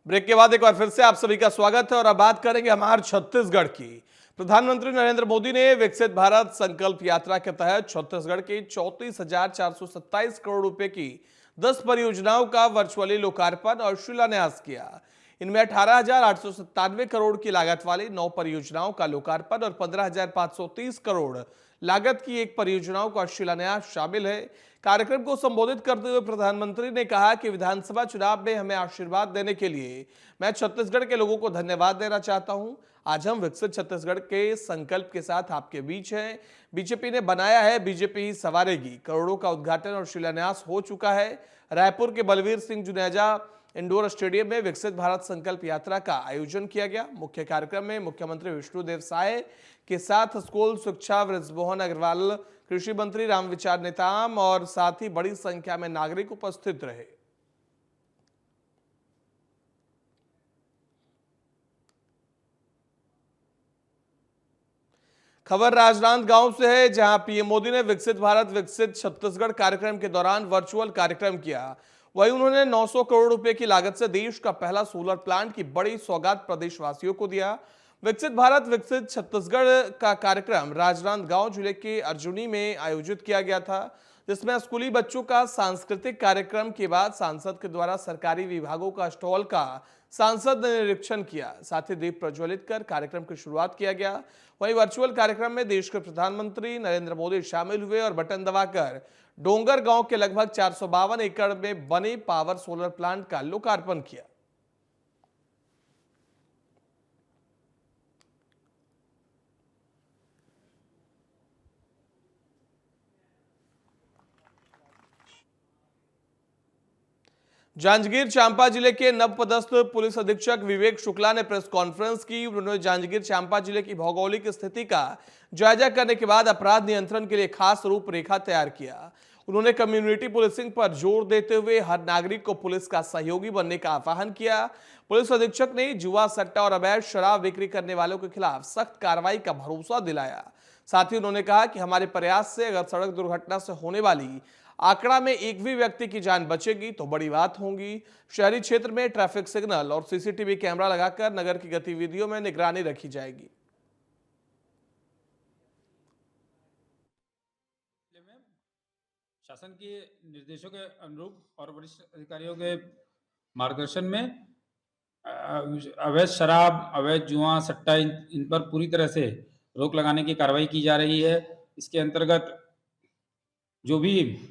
Break के बाद एक बार फिर से आप सभी का स्वागत है और अब बात करेंगे हमारे छत्तीसगढ़ की। प्रधानमंत्री नरेंद्र मोदी ने विकसित भारत संकल्प यात्रा के तहत छत्तीसगढ़ की 34,427 करोड़ रुपए की 10 परियोजनाओं का वर्चुअली लोकार्पण और शिलान्यास किया। इनमें 18,897 करोड़ की लागत वाली 9 परियोजनाओं का लोकार्पण और 15,530 करोड़ लागत की एक परियोजनाओं का शिलान्यास शामिल है। कार्यक्रम को संबोधित करते हुए प्रधानमंत्री ने कहा कि विधानसभा चुनाव में हमें आशीर्वाद देने के लिए मैं छत्तीसगढ़ के लोगों को धन्यवाद देना चाहता हूं। आज हम विकसित छत्तीसगढ़ के संकल्प के साथ आपके बीच हैं। बीजेपी ने बनाया है, बीजेपी ही संवारेगी। करोड़ों का उद्घाटन और शिलान्यास हो चुका है। रायपुर के बलवीर सिंह जुनेजा इंडोर स्टेडियम में विकसित भारत संकल्प यात्रा का आयोजन किया गया। मुख्य कार्यक्रम में मुख्यमंत्री विष्णुदेव साय के साथ स्कूल शिक्षा बृजमोहन अग्रवाल, कृषि मंत्री रामविचार नेताम और साथ ही बड़ी संख्या में नागरिक उपस्थित रहे। खबर राजनांदगांव से है, जहां पीएम मोदी ने विकसित भारत विकसित छत्तीसगढ़ कार्यक्रम के दौरान वर्चुअल कार्यक्रम किया। वहीं उन्होंने 900 करोड़ रुपए की लागत से देश का पहला सोलर प्लांट की बड़ी सौगात प्रदेशवासियों को दिया। विकसित भारत विकसित छत्तीसगढ़ का कार्यक्रम राजनांदगांव जिले के अर्जुनी में आयोजित किया गया था, जिसमें स्कूली बच्चों का सांस्कृतिक कार्यक्रम के बाद सांसद के द्वारा सरकारी विभागों का स्टॉल का सांसद ने निरीक्षण किया। साथ ही दीप प्रज्वलित कर कार्यक्रम की शुरुआत किया गया। वहीं वर्चुअल कार्यक्रम में देश के प्रधानमंत्री नरेंद्र मोदी शामिल हुए और बटन दबाकर डोंगर गांव के लगभग 452 एकड़ में बने पावर सोलर प्लांट का लोकार्पण किया। जांजगीर चांपा जिले के नवपदस्थ पुलिस अधीक्षक विवेक शुक्ला ने प्रेस कॉन्फ्रेंस की। उन्होंने जांजगीर चांपा जिले की भौगोलिक स्थिति का जायजा करने के बाद अपराध नियंत्रण के लिए खास रूपरेखा तैयार किया। उन्होंने कम्युनिटी पुलिसिंग पर जोर देते हुए हर नागरिक को पुलिस का सहयोगी बनने का आह्वान किया। पुलिस अधीक्षक ने जुआ, सट्टा और अवैध शराब बिक्री करने वालों के खिलाफ सख्त कार्रवाई का भरोसा दिलाया। साथ ही उन्होंने कहा कि हमारे प्रयास से अगर सड़क दुर्घटना से होने वाली आंकड़ा में एक भी व्यक्ति की जान बचेगी तो बड़ी बात होगी। शहरी क्षेत्र में ट्रैफिक सिग्नल और सीसीटीवी कैमरा लगाकर नगर की गतिविधियों में निगरानी रखी जाएगी। शासन के निर्देशों के अनुरूप और वरिष्ठ अधिकारियों के मार्गदर्शन में अवैध शराब, अवैध जुआ, सट्टा इन पर पूरी तरह से रोक लगाने की कार्रवाई की जा रही है। इसके अंतर्गत जो भी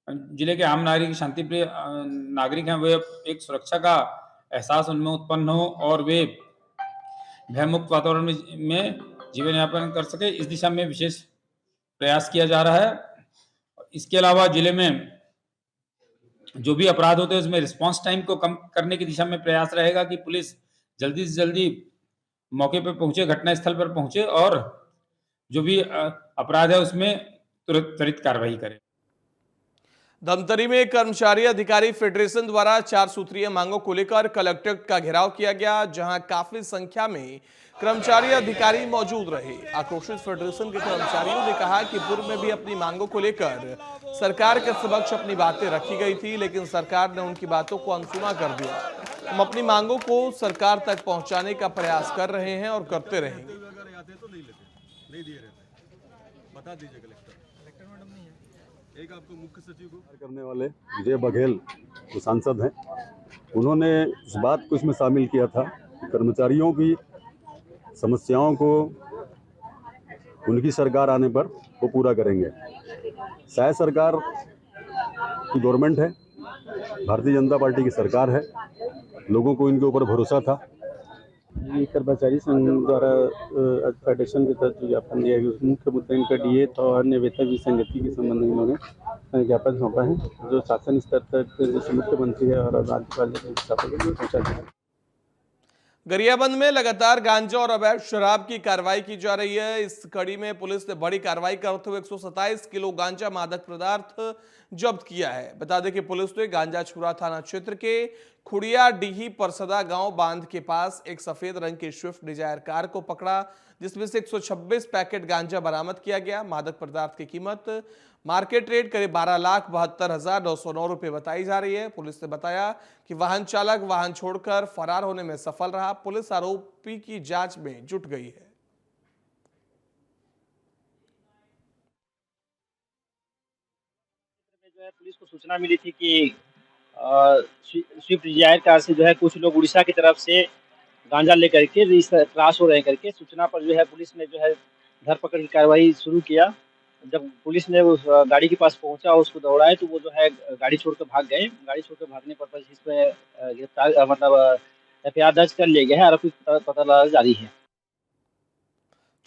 जिले के आम नागरिक, शांतिप्रिय नागरिक हैं, वे एक सुरक्षा का एहसास उनमें उत्पन्न हो और वे भयमुक्त वातावरण में जीवन यापन कर सके, इस दिशा में विशेष प्रयास किया जा रहा है। इसके अलावा जिले में जो भी अपराध होते हैं उसमें रिस्पांस टाइम को कम करने की दिशा में प्रयास रहेगा कि पुलिस जल्दी से जल्दी मौके पर पहुंचे, घटनास्थल पर पहुंचे और जो भी अपराध है उसमें त्वरित कार्रवाई करे। धमतरी में कर्मचारी अधिकारी फेडरेशन द्वारा 4 सूत्रीय मांगों को लेकर कलेक्ट्रेट का घेराव किया गया, जहां काफी संख्या में कर्मचारी अधिकारी मौजूद रहे। आक्रोशित फेडरेशन के कर्मचारियों ने कहा कि पूर्व में भी अपनी मांगों को लेकर सरकार के समक्ष अपनी बातें रखी गई थी, लेकिन सरकार ने उनकी बातों को अनसुना कर दिया। हम अपनी मांगों को सरकार तक पहुंचाने का प्रयास कर रहे हैं और करते रहेंगे। बता दीजिए कलेक्टर मैडम नहीं है। एक आपको मुख्य सचिव को करने वाले विजय बघेल जो सांसद हैं, उन्होंने इस बात को इसमें शामिल किया था कि कर्मचारियों की समस्याओं को उनकी सरकार आने पर वो पूरा करेंगे। शायद सरकार की गवर्नमेंट है, भारतीय जनता पार्टी की सरकार है, लोगों को इनके ऊपर भरोसा था। ये कर्मचारी संघ द्वारा फेडरेशन के तहत जो ज्ञापन दिया गया उसमें मुख्य मुद्दा इनका डीए और अन्य वेतन विसंगति के संबंध में इन्होंने ज्ञापन सौंपा है, जो शासन स्तर तक जैसे मुख्यमंत्री है और राज्यपाल पहुंचा जाए। गरियाबंद में लगातार गांजा और अवैध शराब की कार्रवाई की जा रही है। इस कड़ी में पुलिस ने बड़ी कार्रवाई करते हुए 127 किलो गांजा मादक पदार्थ जब्त किया है। बता दें कि पुलिस ने गांजा छुरा थाना क्षेत्र के खुड़िया डीही परसदा गांव बांध के पास एक सफेद रंग की स्विफ्ट डिजायर कार को पकड़ा, जिसमें से 126 पैकेट गांजा बरामद किया गया। मादक पदार्थ की कीमत मार्केट रेट करीब 12,72,909 रुपए बताई जा रही है। पुलिस ने बताया कि वाहन चालक वाहन छोड़कर फरार होने में सफल रहा। पुलिस आरोपी की जांच में जुट गई है। जो है पुलिस को सूचना मिली थी कि स्विफ्ट डिजायर कार से जो है कुछ लोग उड़ीसा की तरफ से गांजा लेकर के इस क्रॉस हो रहे हैं करके सूचना पर जो है पुलिस ने जो है धरपकड़ की कार्रवाई शुरू किया। जब पुलिस ने उस गाड़ी के पास पहुंचा उसको दौड़ाए तो वो जो है गाड़ी छोड़कर भाग गए। गाड़ी छोड़कर भागने पर इस पे गिरफ्तार मतलब एफआईआर दर्ज कर लिया गया है। आरोपी पता लगाना जारी है।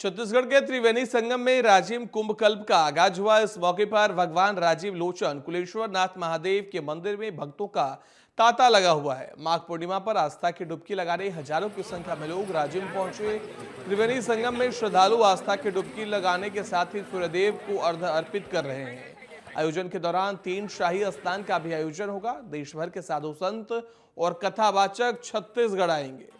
छत्तीसगढ़ के त्रिवेणी संगम में राजिम कुंभ कल्प का आगाज हुआ। इस मौके पर भगवान राजीव लोचन कुलेश्वर नाथ महादेव के मंदिर में भक्तों का तांता लगा हुआ है। माघ पूर्णिमा पर आस्था की डुबकी लगाने हजारों की संख्या में लोग राजिम पहुंचे। त्रिवेणी संगम में श्रद्धालु आस्था की डुबकी लगाने के साथ ही सूर्यदेव को अर्घ्य अर्पित कर रहे हैं। आयोजन के दौरान 3 शाही स्नान का भी आयोजन होगा। देश भर के साधु संत और कथावाचक छत्तीसगढ़ आएंगे।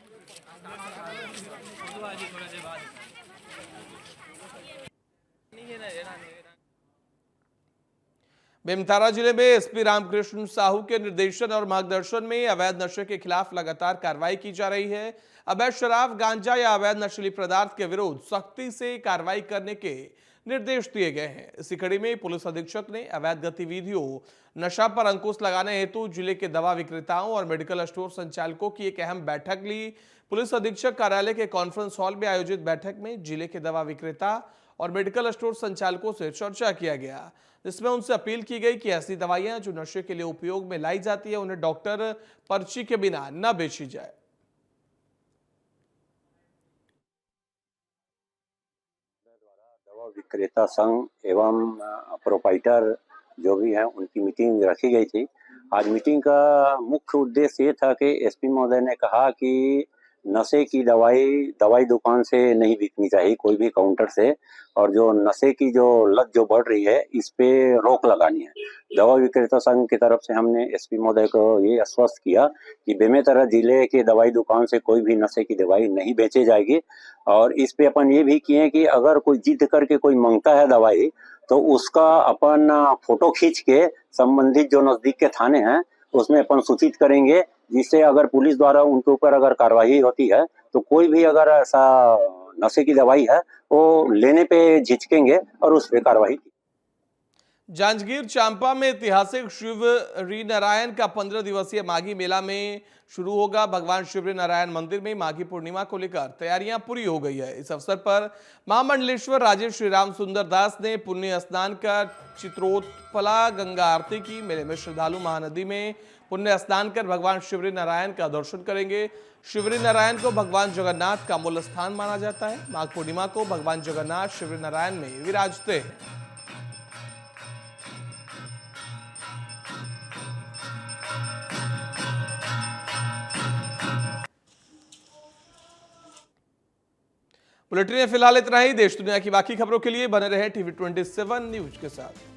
बेमेतरा जिले में एसपी रामकृष्ण साहू के निर्देशन और मार्गदर्शन में अवैध नशे के खिलाफ लगातार कार्रवाई की जा रही है। अवैध शराब, गांजा या अवैध नशीली पदार्थ के विरुद्ध सख्ती से कार्रवाई करने के निर्देश दिए गए हैं। इसी कड़ी में पुलिस अधीक्षक ने अवैध गतिविधियों, नशा पर अंकुश लगाने हेतु जिले के दवा विक्रेताओं और मेडिकल स्टोर संचालकों की एक अहम बैठक ली। पुलिस अधीक्षक कार्यालय के कॉन्फ्रेंस हॉल में आयोजित बैठक में जिले के दवा विक्रेता और मेडिकल स्टोर संचालकों से चर्चा किया गया, जिसमें उनसे अपील की गई कि ऐसी दवाइयां जो नशे के लिए उपयोग में लाई जाती है उन्हें डॉक्टर पर्ची के बिना न बेची जाए। दवा विक्रेता संघ एवं प्रोपाइटर जो भी हैं उनकी मीटिंग रखी गई थी। आज मीटिंग का मुख्य उद्देश्य ये था कि एसपी महोदय ने कहा कि नशे की दवाई दुकान से नहीं बिकनी चाहिए, कोई भी काउंटर से, और जो नशे की जो लत जो बढ़ रही है इस पे रोक लगानी है। दवा विक्रेता संघ की तरफ से हमने एसपी महोदय को ये आश्वस्त किया कि बेमेतरा जिले के दवाई दुकान से कोई भी नशे की दवाई नहीं बेची जाएगी। और इस पे अपन ये भी किए कि अगर कोई जिद करके कोई मांगता है दवाई तो उसका अपन फोटो खींच के संबंधित जो नजदीक के थाने हैं उसमें अपन सूचित करेंगे, जिससे अगर पुलिस द्वारा उनके ऊपर अगर कार्रवाई होती है तो कोई भी अगर ऐसा नशे की दवाई है वो लेने पे झिझकेंगे और उस पे कार्रवाई। जांजगीर चांपा में ऐतिहासिक शिवरी नारायण का 15 दिवसीय माघी मेला में शुरू होगा। भगवान शिवरी नारायण मंदिर में माघी पूर्णिमा को लेकर तैयारियां पूरी हो गई है। इस अवसर पर महामंडलेश्वर राजे श्री राम सुंदर दास ने पुण्य स्नान कर चित्रोत्पला गंगा आरती की। मेले में श्रद्धालु महानदी में पुण्य स्नान कर भगवान शिवरी नारायण का दर्शन करेंगे। शिवरी नारायण को भगवान जगन्नाथ का मूल स्थान माना जाता है। माघ पूर्णिमा को भगवान जगन्नाथ शिवरी नारायण में विराजते हैं। बुलेटिन में फिलहाल इतना ही। देश दुनिया की बाकी खबरों के लिए बने रहे TV27 न्यूज के साथ।